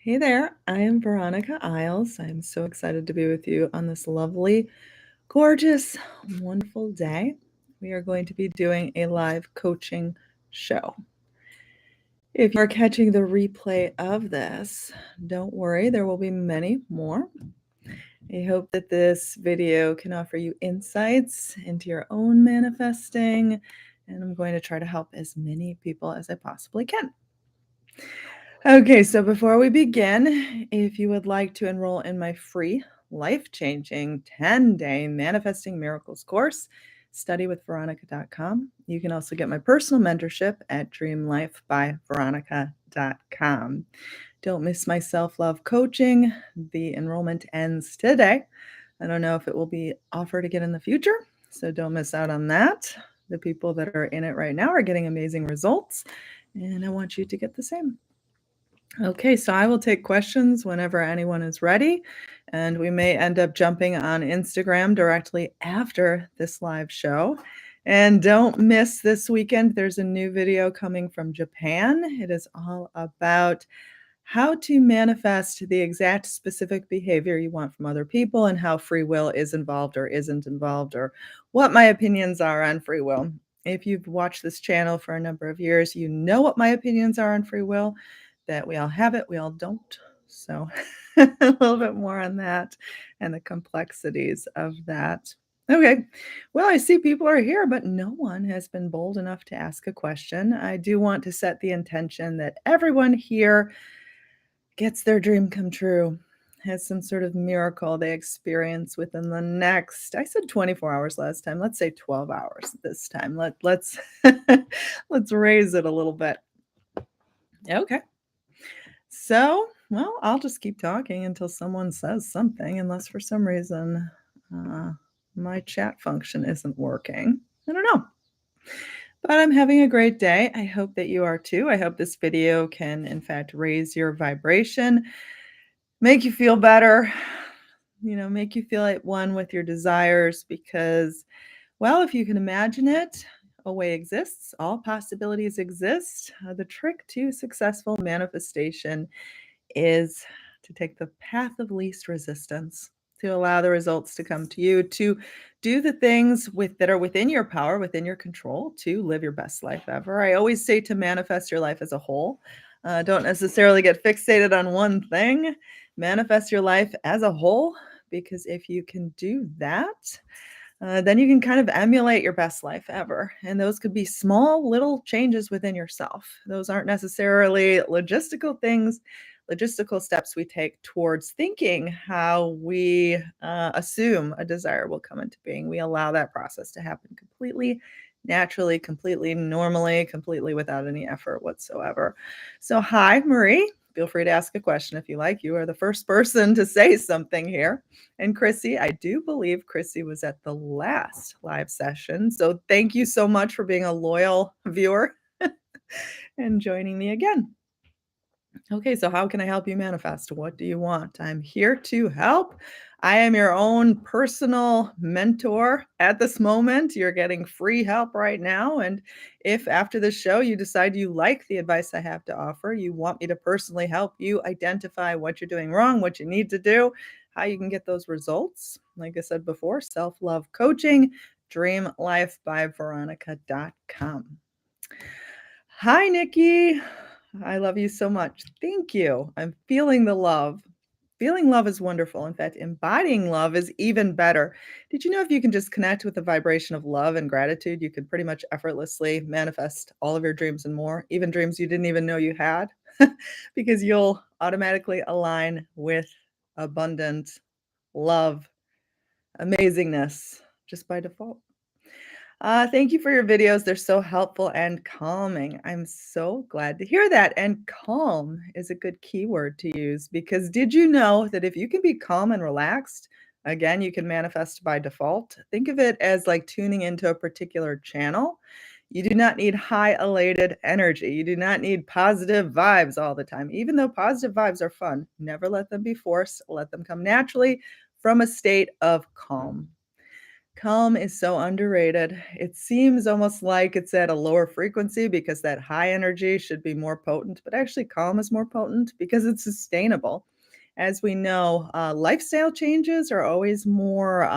Hey there, I am Veronica Isles. I'm so excited to be with you on this lovely, gorgeous, wonderful day. We are going to be doing a live coaching show. If you are catching the replay of this, don't worry, there will be many more. I hope that this video can offer you insights into your own manifesting, and I'm going to try to help as many people as I possibly can. Okay, so before we begin, if you would like to enroll in my free, life-changing 10-day Manifesting Miracles course, studywithveronica.com. You can also get my personal mentorship at dreamlifebyveronica.com. Don't miss my self-love coaching. The enrollment ends today. I don't know if it will be offered again in the future, so don't miss out on that. The people that are in it right now are getting amazing results, and I want you to get the same. Okay, so I will take questions whenever anyone is ready, and we may end up jumping on Instagram directly after this live show. And don't miss this weekend, there's a new video coming from Japan. It is all about how to manifest the exact specific behavior you want from other people and how free will is involved or isn't involved, or what my opinions are on free will. If you've watched this channel for a number of years, you know what my opinions are on free will, that we all have it, we all don't. So a little bit more on that and the complexities of that. Okay, well, I see people are here, but no one has been bold enough to ask a question. I do want to set the intention that everyone here gets their dream come true, has some sort of miracle they experience within the next, I said 24 hours last time, let's say 12 hours this time. Let's let's raise it a little bit. Okay. So, well, I'll just keep talking until someone says something, unless for some reason my chat function isn't working. I don't know. But I'm having a great day. I hope that you are too. I hope this video can, in fact, raise your vibration, make you feel better, make you feel at one with your desires because, well, if you can imagine it, a way exists. All possibilities exist. The trick to successful manifestation is to take the path of least resistance, to allow the results to come to you, to do the things that are within your power, within your control, to live your best life ever. I always say to manifest your life as a whole. Don't necessarily get fixated on one thing. Manifest your life as a whole, because if you can do that, then you can kind of emulate your best life ever. And those could be small little changes within yourself. Those aren't necessarily logistical things, logistical steps we take towards thinking how we assume a desire will come into being. We allow that process to happen completely naturally, completely normally, completely without any effort whatsoever. So, hi, Marie. Feel free to ask a question if you like. You are the first person to say something here. And Chrissy, I do believe Chrissy was at the last live session. So thank you so much for being a loyal viewer and joining me again. Okay, so how can I help you manifest? What do you want? I'm here to help. I am your own personal mentor at this moment. You're getting free help right now. And if after the show you decide you like the advice I have to offer, you want me to personally help you identify what you're doing wrong, what you need to do, how you can get those results. Like I said before, self-love coaching, dreamlifebyveronica.com. Hi, Nikki. I love you so much. Thank you. I'm feeling the love. Feeling love is wonderful. In fact, embodying love is even better. Did you know if you can just connect with the vibration of love and gratitude, you can pretty much effortlessly manifest all of your dreams and more, even dreams you didn't even know you had, because you'll automatically align with abundant love, amazingness, just by default. Thank you for your videos. They're so helpful and calming. I'm so glad to hear that. And calm is a good keyword to use, because did you know that if you can be calm and relaxed, again, you can manifest by default. Think of it as like tuning into a particular channel. You do not need high elated energy. You do not need positive vibes all the time. Even though positive vibes are fun, never let them be forced. Let them come naturally from a state of calm. Calm is so underrated. It seems almost like it's at a lower frequency because that high energy should be more potent, but actually, calm is more potent because it's sustainable. As we know, lifestyle changes are always more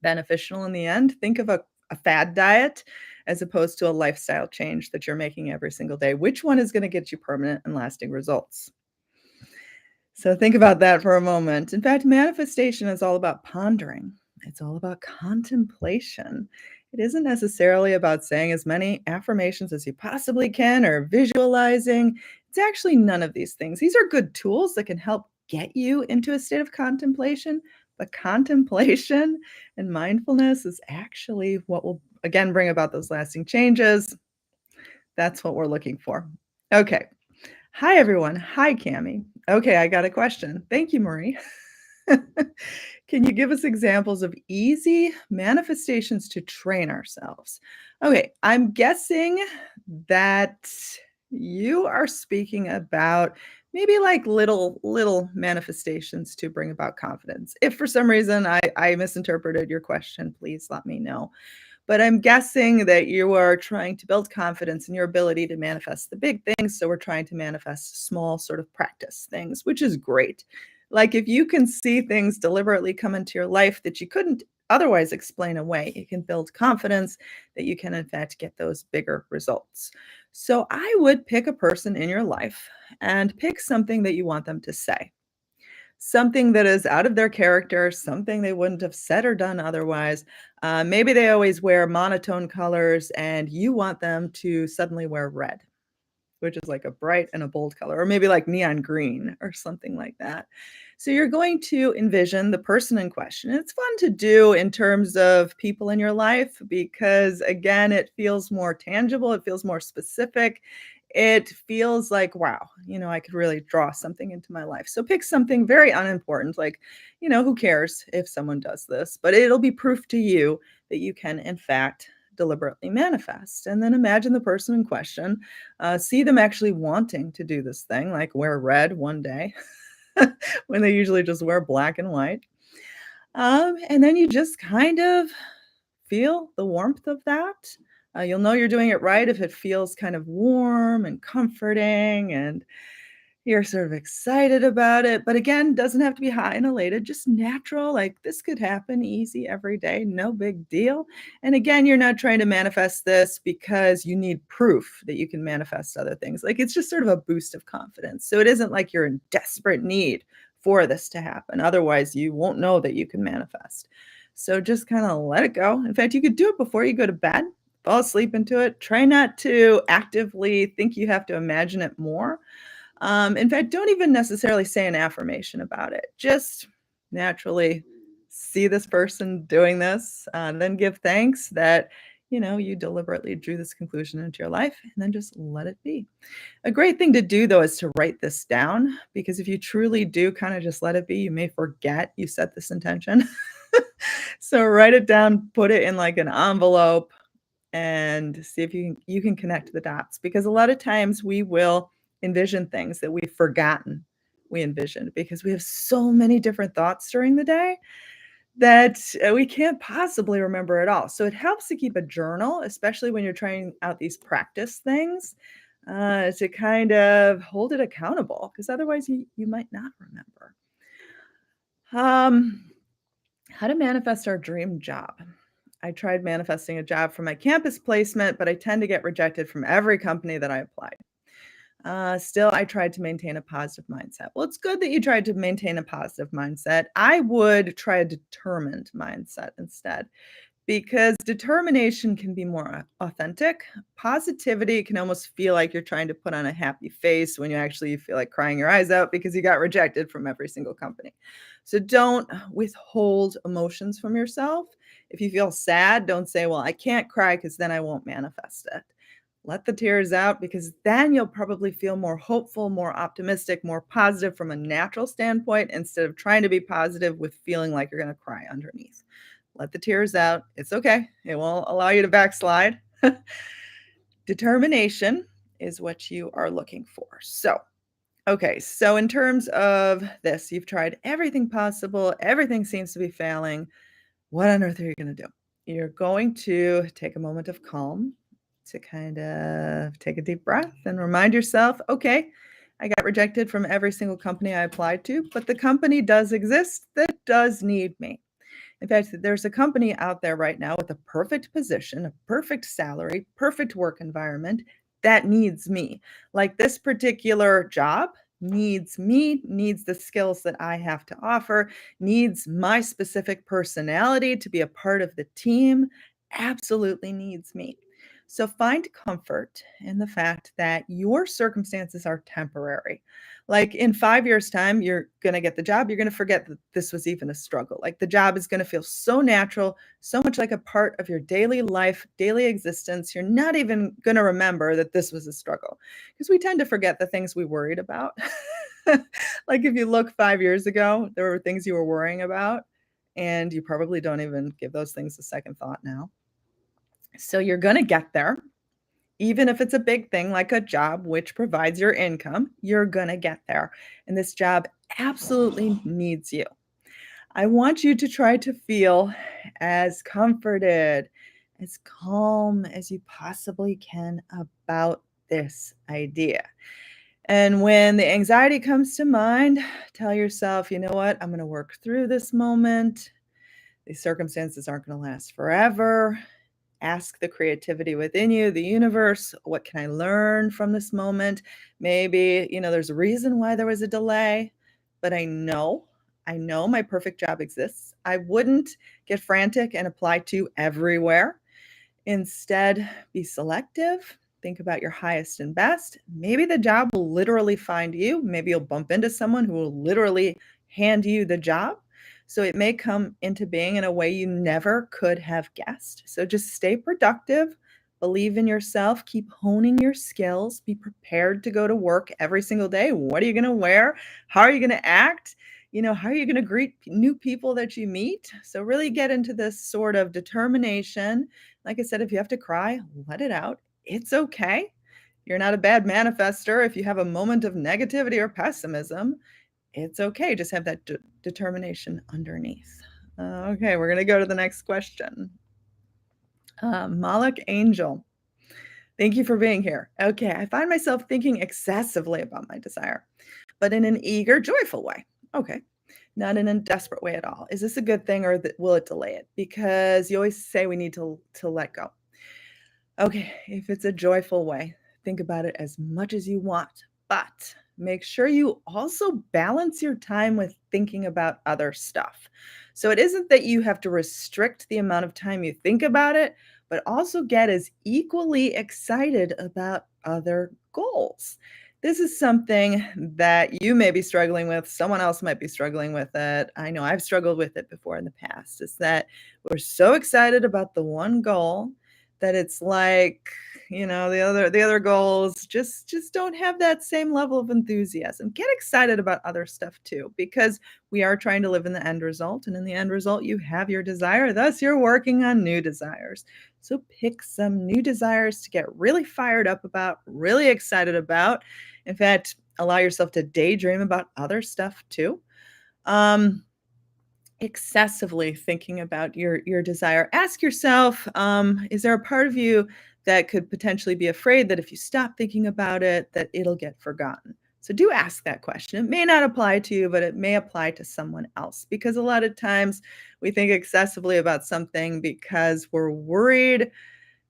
beneficial in the end. Think of a fad diet as opposed to a lifestyle change that you're making every single day. Which one is going to get you permanent and lasting results? So think about that for a moment. In fact, manifestation is all about pondering. It's all about contemplation. It isn't necessarily about saying as many affirmations as you possibly can or visualizing. It's actually none of these things. These are good tools that can help get you into a state of contemplation, but contemplation and mindfulness is actually what will again bring about those lasting changes. That's what we're looking for. Okay. Hi, everyone. Hi, Cami. Okay, I got a question. Thank you, Marie. Can you give us examples of easy manifestations to train ourselves? Okay, I'm guessing that you are speaking about maybe like little manifestations to bring about confidence. If for some reason I misinterpreted your question, please let me know. But I'm guessing that you are trying to build confidence in your ability to manifest the big things. So we're trying to manifest small sort of practice things, which is great. Like if you can see things deliberately come into your life that you couldn't otherwise explain away, it can build confidence that you can, in fact, get those bigger results. So I would pick a person in your life and pick something that you want them to say. Something that is out of their character, something they wouldn't have said or done otherwise. Maybe they always wear monotone colors and you want them to suddenly wear red, which is like a bright and a bold color, or maybe like neon green or something like that. So you're going to envision the person in question. It's fun to do in terms of people in your life because, again, it feels more tangible, it feels more specific. It feels like, wow, I could really draw something into my life. So pick something very unimportant, like, who cares if someone does this, but it'll be proof to you that you can, in fact, deliberately manifest. And then imagine the person in question, see them actually wanting to do this thing, like wear red one day when they usually just wear black and white. And then you just kind of feel the warmth of that. You'll know you're doing it right if it feels kind of warm and comforting and you're sort of excited about it, but again, doesn't have to be high and elated, just natural, like this could happen easy every day, no big deal. And again, you're not trying to manifest this because you need proof that you can manifest other things. Like it's just sort of a boost of confidence. So it isn't like you're in desperate need for this to happen. Otherwise, you won't know that you can manifest. So just kind of let it go. In fact, you could do it before you go to bed, fall asleep into it. Try not to actively think you have to imagine it more. In fact, don't even necessarily say an affirmation about it. Just naturally see this person doing this, then give thanks that you deliberately drew this conclusion into your life, and then just let it be. A great thing to do though is to write this down because if you truly do kind of just let it be, you may forget you set this intention. So write it down, put it in like an envelope, and see if you can connect the dots because a lot of times we will envision things that we've forgotten we envisioned because we have so many different thoughts during the day that we can't possibly remember it all. So it helps to keep a journal, especially when you're trying out these practice things, to kind of hold it accountable because otherwise you might not remember. Um, how to manifest our dream job. I tried manifesting a job for my campus placement, but I tend to get rejected from every company that I applied. Still, I tried to maintain a positive mindset. Well, it's good that you tried to maintain a positive mindset. I would try a determined mindset instead because determination can be more authentic. Positivity can almost feel like you're trying to put on a happy face when you actually feel like crying your eyes out because you got rejected from every single company. So don't withhold emotions from yourself. If you feel sad, don't say, well, I can't cry because then I won't manifest it. Let the tears out because then you'll probably feel more hopeful, more optimistic, more positive from a natural standpoint instead of trying to be positive with feeling like you're going to cry underneath. Let the tears out. It's okay. It won't allow you to backslide. Determination is what you are looking for. So, okay. So, in terms of this, you've tried everything possible, everything seems to be failing. What on earth are you gonna do? You're going to take a moment of calm to kind of take a deep breath and remind yourself, okay, I got rejected from every single company I applied to, but the company does exist that does need me. In fact, there's a company out there right now with a perfect position, a perfect salary, perfect work environment that needs me. Like this particular job needs me, needs the skills that I have to offer, needs my specific personality to be a part of the team, absolutely needs me. So find comfort in the fact that your circumstances are temporary. Like in 5 years' time, you're gonna get the job, you're gonna forget that this was even a struggle. Like the job is gonna feel so natural, so much like a part of your daily life, daily existence. You're not even gonna remember that this was a struggle because we tend to forget the things we worried about. Like if you look 5 years ago, there were things you were worrying about, and you probably don't even give those things a second thought now. So you're gonna get there. Even if it's a big thing like a job which provides your income, you're gonna get there. And this job absolutely needs you. I want you to try to feel as comforted, as calm as you possibly can about this idea. And when the anxiety comes to mind, tell yourself, you know what? I'm going to work through this moment. These circumstances aren't going to last forever. Ask the creativity within you, the universe, what can I learn from this moment? Maybe, there's a reason why there was a delay, but I know my perfect job exists. I wouldn't get frantic and apply to everywhere. Instead, be selective. Think about your highest and best. Maybe the job will literally find you. Maybe you'll bump into someone who will literally hand you the job. So it may come into being in a way you never could have guessed. So just stay productive, believe in yourself, keep honing your skills, be prepared to go to work every single day. What are you going to wear? How are you going to act? How are you going to greet new people that you meet? So really get into this sort of determination. Like I said, if you have to cry, let it out. It's okay. You're not a bad manifester if you have a moment of negativity or pessimism. It's okay. Just have that determination underneath. Okay, we're going to go to the next question. Malik Angel, thank you for being here. Okay, I find myself thinking excessively about my desire, but in an eager, joyful way. Okay, not in a desperate way at all. Is this a good thing or will it delay it? Because you always say we need to let go. Okay, if it's a joyful way, think about it as much as you want, but make sure you also balance your time with thinking about other stuff. So it isn't that you have to restrict the amount of time you think about it, but also get as equally excited about other goals. This is something that you may be struggling with, someone else might be struggling with it. I know I've struggled with it before in the past. Is that we're so excited about the one goal that it's like, the other goals just don't have that same level of enthusiasm. Get excited about other stuff too, because we are trying to live in the end result, and in the end result, you have your desire, thus you're working on new desires. So pick some new desires to get really fired up about, really excited about. In fact, allow yourself to daydream about other stuff too. Um, Excessively thinking about your desire. Ask yourself, is there a part of you that could potentially be afraid that if you stop thinking about it, that it'll get forgotten? So do ask that question. It may not apply to you, but it may apply to someone else, because a lot of times we think excessively about something because we're worried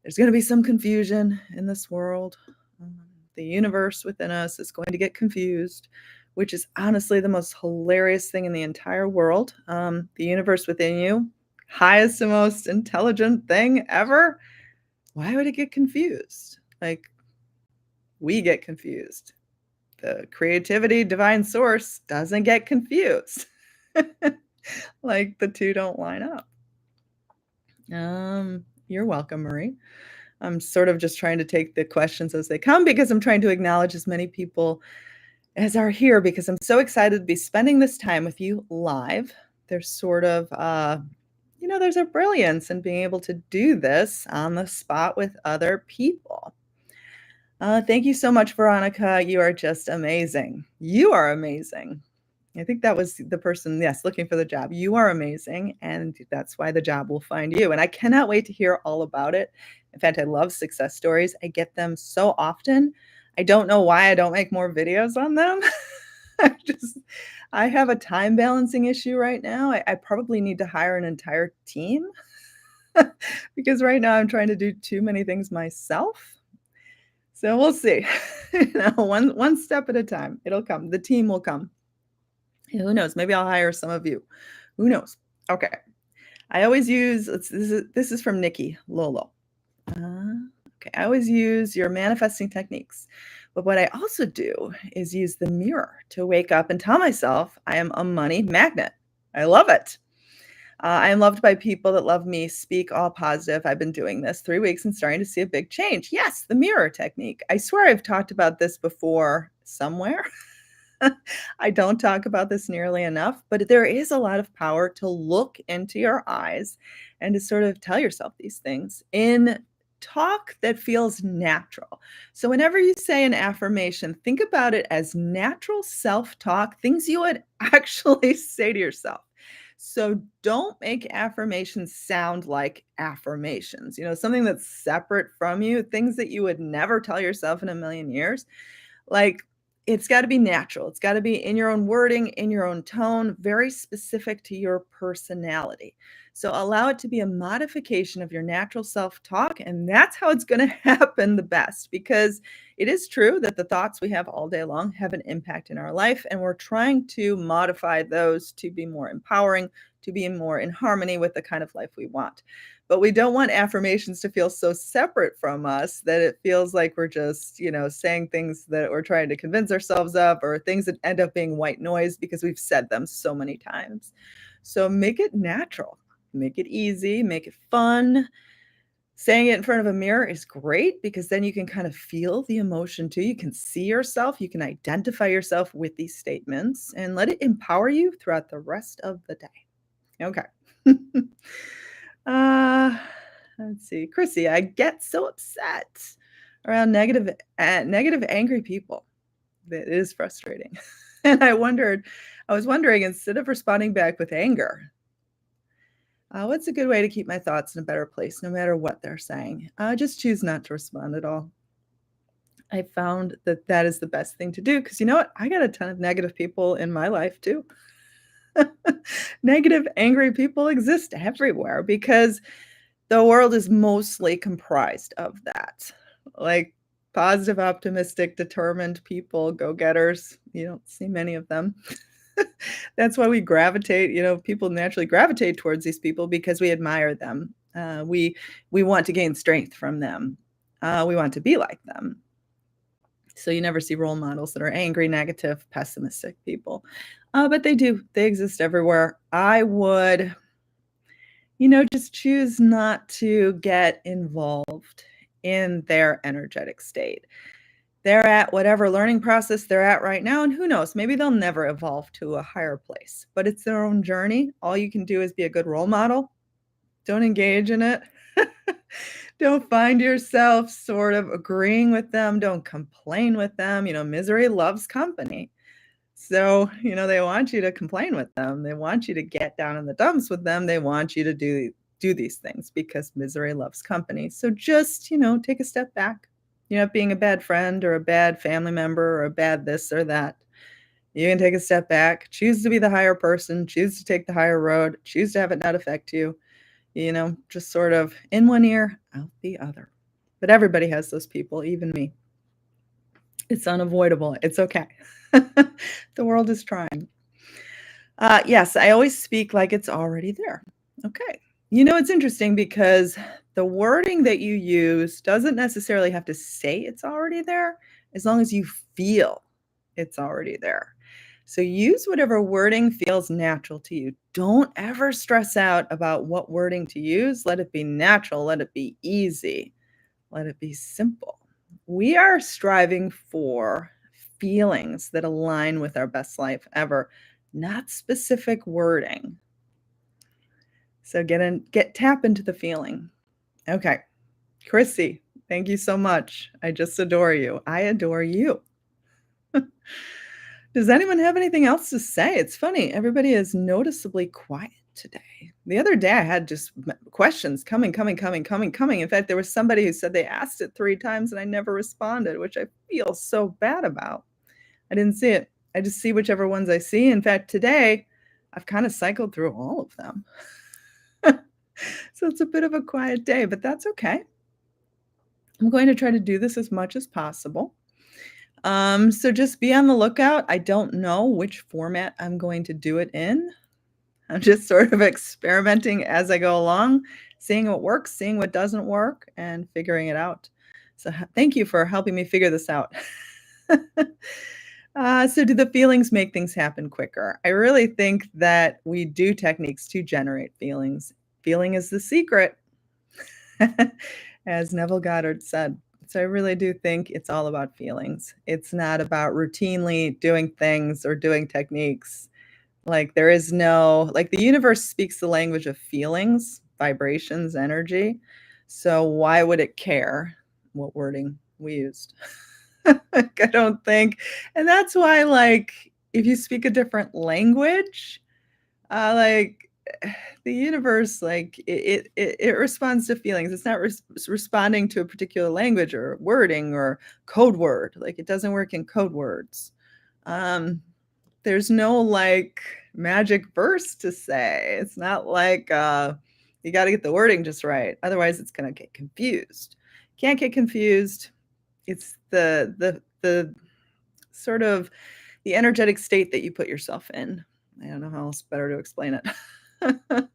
there's going to be some confusion in this world. Um, the universe within us is going to get confused, which is honestly the most hilarious thing in the entire world. The universe within you, highest and most intelligent thing ever. Why would it get confused? Like, we get confused. The creativity divine source doesn't get confused. Like the two don't line up. You're welcome, Marie. I'm sort of just trying to take the questions as they come because I'm trying to acknowledge as many people as are here because I'm so excited to be spending this time with you live. There's sort of, there's a brilliance in being able to do this on the spot with other people. Thank you so much, Veronica. You are just amazing. You are amazing. I think that was the person, yes, looking for the job. You are amazing, and that's why the job will find you, and I cannot wait to hear all about it. In fact, I love success stories. I get them so often. I don't know why I don't make more videos on them. I just I have a time balancing issue right now. I probably need to hire an entire team because right now I'm trying to do too many things myself. So we'll see. One step at a time. It'll come. The team will come. Who knows? Maybe I'll hire some of you. Who knows? Okay. I always use this is from Nikki Lolo. Okay. I always use your manifesting techniques. But what I also do is use the mirror to wake up and tell myself I am a money magnet. I love it. I am loved by people that love me. Speak all positive. I've been doing this 3 weeks and starting to see a big change. Yes, the mirror technique. I swear I've talked about this before somewhere. I don't talk about this nearly enough, but there is a lot of power to look into your eyes and to sort of tell yourself these things in talk that feels natural. So, whenever you say an affirmation, think about it as natural self talk, things you would actually say to yourself. So, don't make affirmations sound like affirmations, something that's separate from you, things that you would never tell yourself in a million years. Like, it's gotta be natural. It's gotta be in your own wording, in your own tone, very specific to your personality. So allow it to be a modification of your natural self-talk, and that's how it's gonna happen the best because it is true that the thoughts we have all day long have an impact in our life, and we're trying to modify those to be more empowering, to be more in harmony with the kind of life we want. But we don't want affirmations to feel so separate from us that it feels like we're just, saying things that we're trying to convince ourselves of or things that end up being white noise because we've said them so many times. So make it natural, make it easy, make it fun. Saying it in front of a mirror is great because then you can kind of feel the emotion too. You can see yourself, you can identify yourself with these statements and let it empower you throughout the rest of the day. Okay. Uh, let's see. Chrissy, I get so upset around negative, angry people. That is frustrating. And I was wondering, instead of responding back with anger, what's a good way to keep my thoughts in a better place, no matter what they're saying? Just choose not to respond at all. I found that that is the best thing to do because you know what? I got a ton of negative people in my life too. Negative, angry people exist everywhere because the world is mostly comprised of that. Like positive, optimistic, determined people, go-getters. You don't see many of them. That's why we gravitate, people naturally gravitate towards these people because we admire them. We want to gain strength from them. We want to be like them. So you never see role models that are angry, negative, pessimistic people. But they do. They exist everywhere. I would, just choose not to get involved in their energetic state. They're at whatever learning process they're at right now, and who knows, maybe they'll never evolve to a higher place, but it's their own journey. All you can do is be a good role model. Don't engage in it. Don't find yourself sort of agreeing with them. Don't complain with them. Misery loves company. So, they want you to complain with them. They want you to get down in the dumps with them. They want you to do these things because misery loves company. So just, take a step back. You're not being a bad friend or a bad family member or a bad this or that. You can take a step back, choose to be the higher person, choose to take the higher road, choose to have it not affect you, just sort of in one ear, out the other. But everybody has those people, even me. It's unavoidable. It's okay. The world is trying. Yes, I always speak like it's already there. Okay. It's interesting because the wording that you use doesn't necessarily have to say it's already there as long as you feel it's already there. So use whatever wording feels natural to you. Don't ever stress out about what wording to use. Let it be natural. Let it be easy. Let it be simple. We are striving for feelings that align with our best life ever, not specific wording. So tap into the feeling. Okay. Chrissy, thank you so much. I just adore you. I adore you. Does anyone have anything else to say? It's funny, everybody is noticeably quiet today. The other day, I had just questions coming, coming, coming, coming, coming. In fact, there was somebody who said they asked it 3 times and I never responded, which I feel so bad about. I didn't see it. I just see whichever ones I see. In fact, today, I've kind of cycled through all of them. So it's a bit of a quiet day, but that's okay. I'm going to try to do this as much as possible. So just be on the lookout. I don't know which format I'm going to do it in. I'm just sort of experimenting as I go along, seeing what works, seeing what doesn't work, and figuring it out. So thank you for helping me figure this out. So do the feelings make things happen quicker? I really think that we do techniques to generate feelings. Feeling is the secret, as Neville Goddard said. So I really do think it's all about feelings. It's not about routinely doing things or doing techniques. Like there is no like the universe speaks the language of feelings, vibrations, energy. So why would it care what wording we used? Like, I don't think, and that's why, like, if you speak a different language, like the universe, like it responds to feelings. It's not responding to a particular language or wording or code word. Like it doesn't work in code words. Um, there's no like magic verse to say. It's not like you got to get the wording just right. Otherwise, it's gonna get confused. Can't get confused. It's the sort of the energetic state that you put yourself in. I don't know how else better to explain it.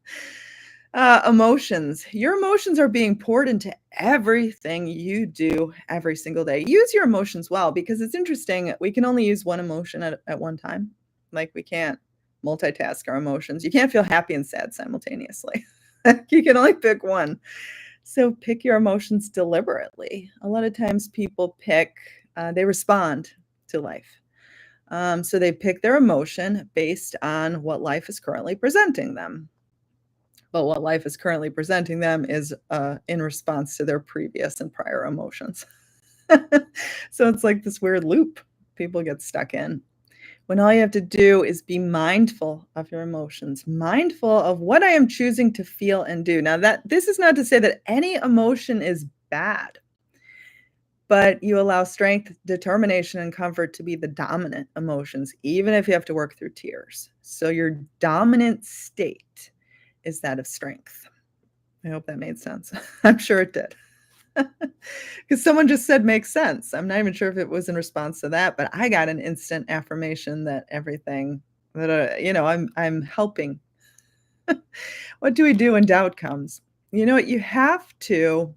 Emotions. Your emotions are being poured into everything you do every single day. Use your emotions well because it's interesting. We can only use one emotion at one time. Like we can't multitask our emotions. You can't feel happy and sad simultaneously. You can only pick one. So pick your emotions deliberately. A lot of times people they respond to life. So they pick their emotion based on what life is currently presenting them. But what life is currently presenting them is in response to their previous and prior emotions. So it's like this weird loop people get stuck in. When all you have to do is be mindful of your emotions, mindful of what I am choosing to feel and do. Now that this is not to say that any emotion is bad, but you allow strength, determination, and comfort to be the dominant emotions, even if you have to work through tears. So your dominant state is that of strength. I hope that made sense. I'm sure it did. Because someone just said makes sense. I'm not even sure if it was in response to that, but I got an instant affirmation that everything that I'm helping. What do we do when doubt comes? You know what? You have to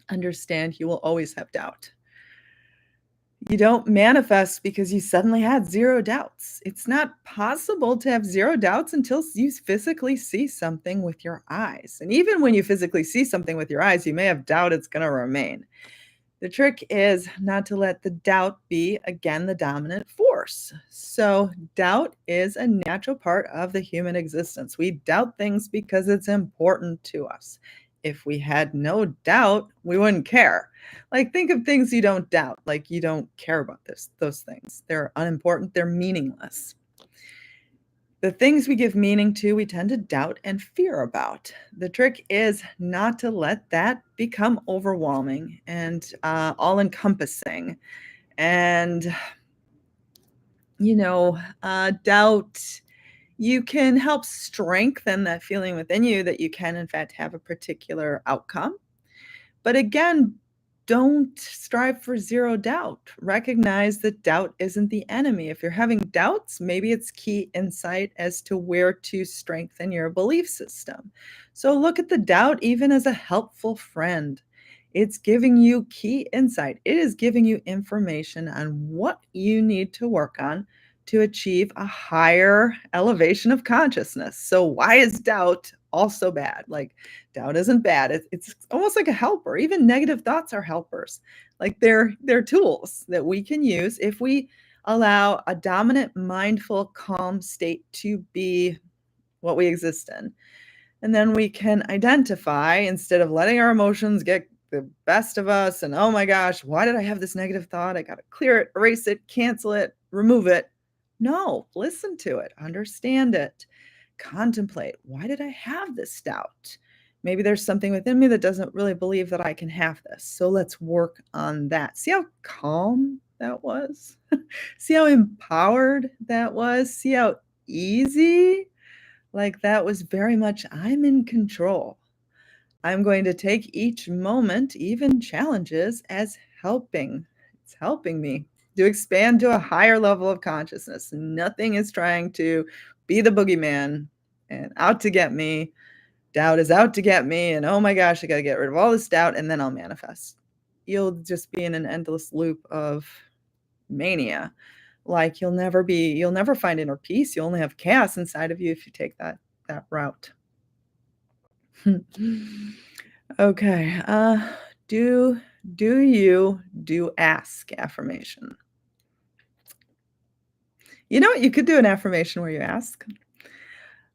understand you will always have doubt. You don't manifest because you suddenly had 0 doubts. It's not possible to have 0 doubts until you physically see something with your eyes. And even when you physically see something with your eyes, you may have doubt it's going to remain. The trick is not to let the doubt be, again, the dominant force. So, doubt is a natural part of the human existence. We doubt things because it's important to us. If we had no doubt, we wouldn't care. Like, think of things you don't doubt, like you don't care about those things. They're unimportant, they're meaningless. The things we give meaning to, we tend to doubt and fear about. The trick is not to let that become overwhelming and all encompassing. And, doubt, you can help strengthen that feeling within you that you can, in fact, have a particular outcome. But again, don't strive for 0 doubt. Recognize that doubt isn't the enemy. If you're having doubts, maybe it's key insight as to where to strengthen your belief system. So look at the doubt even as a helpful friend. It's giving you key insight. It is giving you information on what you need to work on to achieve a higher elevation of consciousness. So why is doubt also bad? Like doubt isn't bad. It's almost like a helper. Even negative thoughts are helpers. Like they're tools that we can use if we allow a dominant, mindful, calm state to be what we exist in. And then we can identify instead of letting our emotions get the best of us and oh my gosh, why did I have this negative thought? I got to clear it, erase it, cancel it, remove it. No, listen to it, understand it, contemplate. Why did I have this doubt? Maybe there's something within me that doesn't really believe that I can have this. So let's work on that. See how calm that was? See how empowered that was? See how easy? Like that was very much, I'm in control. I'm going to take each moment, even challenges, as helping. It's helping me to expand to a higher level of consciousness. Nothing is trying to be the boogeyman and out to get me. Doubt is out to get me. And oh my gosh, I got to get rid of all this doubt and then I'll manifest. You'll just be in an endless loop of mania. Like you'll never find inner peace. You only have chaos inside of you if you take that route. Okay. Do you do ask affirmation? You know what? You could do an affirmation where you ask.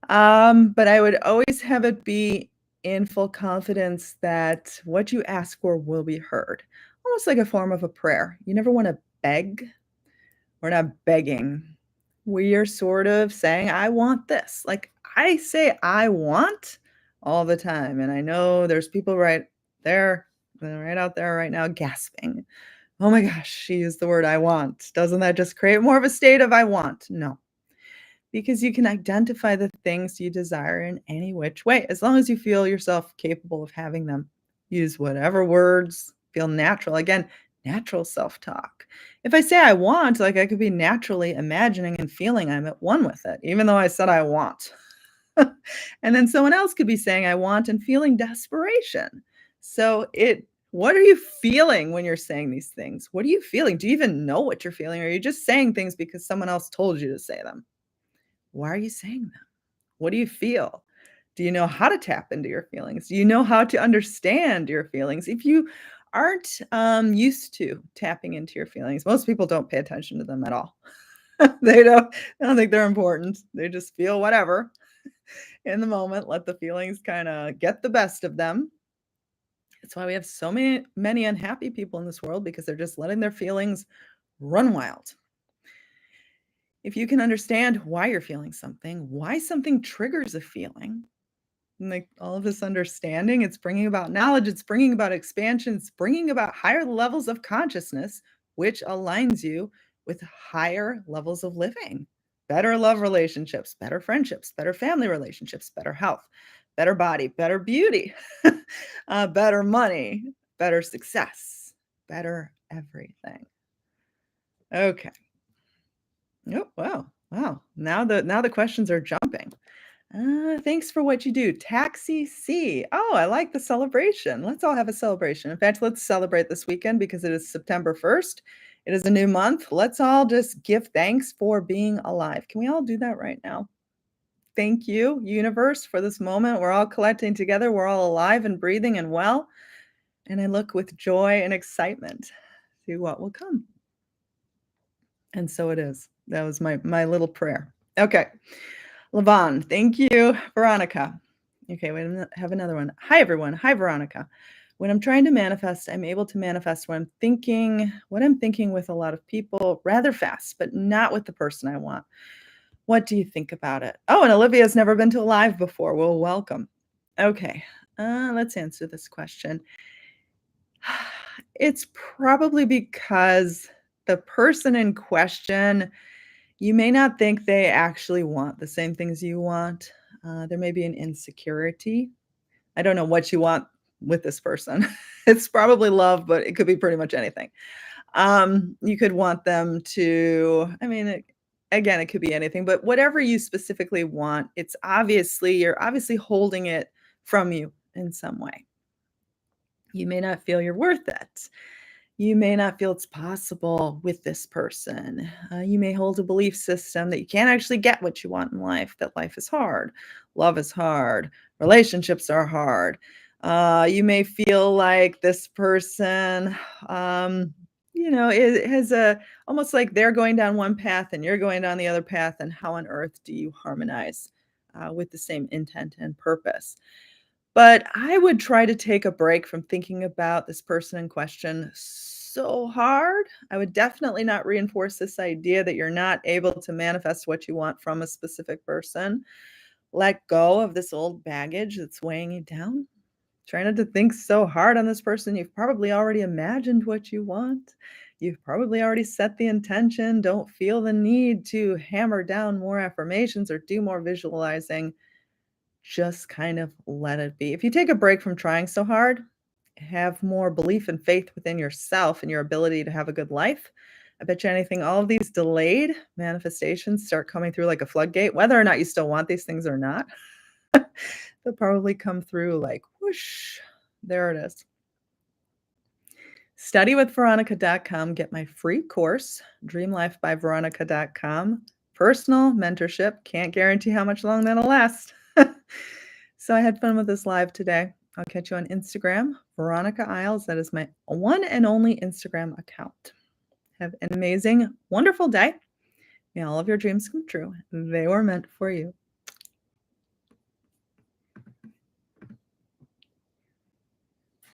But I would always have it be in full confidence that what you ask for will be heard. Almost like a form of a prayer. You never want to beg. We're not begging. We are sort of saying, I want this. Like I say, I want all the time. And I know there's people there, right out there right now gasping. Oh my gosh, she used the word I want. Doesn't that just create more of a state of I want? No, because you can identify the things you desire in any which way, as long as you feel yourself capable of having them. Use whatever words feel natural. Again, natural self talk. If I say I want, like I could be naturally imagining and feeling I'm at one with it, even though I said I want. And then someone else could be saying I want and feeling desperation. What are you feeling when you're saying these things? What are you feeling? Do you even know what you're feeling? Or are you just saying things because someone else told you to say them? Why are you saying them? What do you feel? Do you know how to tap into your feelings? Do you know how to understand your feelings? If you aren't used to tapping into your feelings, most people don't pay attention to them at all. They don't think they're important. They just feel whatever in the moment. Let the feelings kind of get the best of them. That's why we have so many unhappy people in this world because they're just letting their feelings run wild. If you can understand why you're feeling something, why something triggers a feeling, and like all of this understanding, it's bringing about knowledge, it's bringing about expansion, it's bringing about higher levels of consciousness, which aligns you with higher levels of living, better love relationships, better friendships, better family relationships, better health, better body, better beauty, better money, better success, better everything. Okay. Oh, wow. Wow. Now the questions are jumping. Thanks for what you do. Taxi C. Oh, I like the celebration. Let's all have a celebration. In fact, let's celebrate this weekend because it is September 1st. It is a new month. Let's all just give thanks for being alive. Can we all do that right now? Thank you, universe, for this moment. We're all collecting together. We're all alive and breathing and well. And I look with joy and excitement to what will come. And so it is. That was my little prayer. Okay. Levon, thank you. Veronica. Okay, wait a minute. Have another one. Hi, everyone. Hi, Veronica. When I'm trying to manifest, I'm able to manifest what I'm thinking with a lot of people rather fast, but not with the person I want. What do you think about it? Oh, and Olivia's never been to a live before. Well, welcome. Okay, let's answer this question. It's probably because the person in question, you may not think they actually want the same things you want. There may be an insecurity. I don't know what you want with this person. It's probably love, but it could be pretty much anything. You could want them to, again, it could be anything, but whatever you specifically want, you're obviously holding it from you in some way. You may not feel you're worth it. You may not feel it's possible with this person. You may hold a belief system that you can't actually get what you want in life, that life is hard, love is hard, relationships are hard. You may feel like this person, it has almost like they're going down one path and you're going down the other path. And how on earth do you harmonize with the same intent and purpose? But I would try to take a break from thinking about this person in question so hard, I would definitely not reinforce this idea that you're not able to manifest what you want from a specific person. Let go of this old baggage that's weighing you down. Try not to think so hard on this person. You've probably already imagined what you want. You've probably already set the intention. Don't feel the need to hammer down more affirmations or do more visualizing. Just kind of let it be. If you take a break from trying so hard, have more belief and faith within yourself and your ability to have a good life, I bet you anything, all of these delayed manifestations start coming through like a floodgate, whether or not you still want these things or not. They'll probably come through like whoosh. There it is. Studywithveronica.com. Get my free course, dreamlifebyveronica.com. Personal mentorship. Can't guarantee how much long that'll last. So I had fun with this live today. I'll catch you on Instagram, Veronica Isles. That is my one and only Instagram account. Have an amazing, wonderful day. May all of your dreams come true. They were meant for you.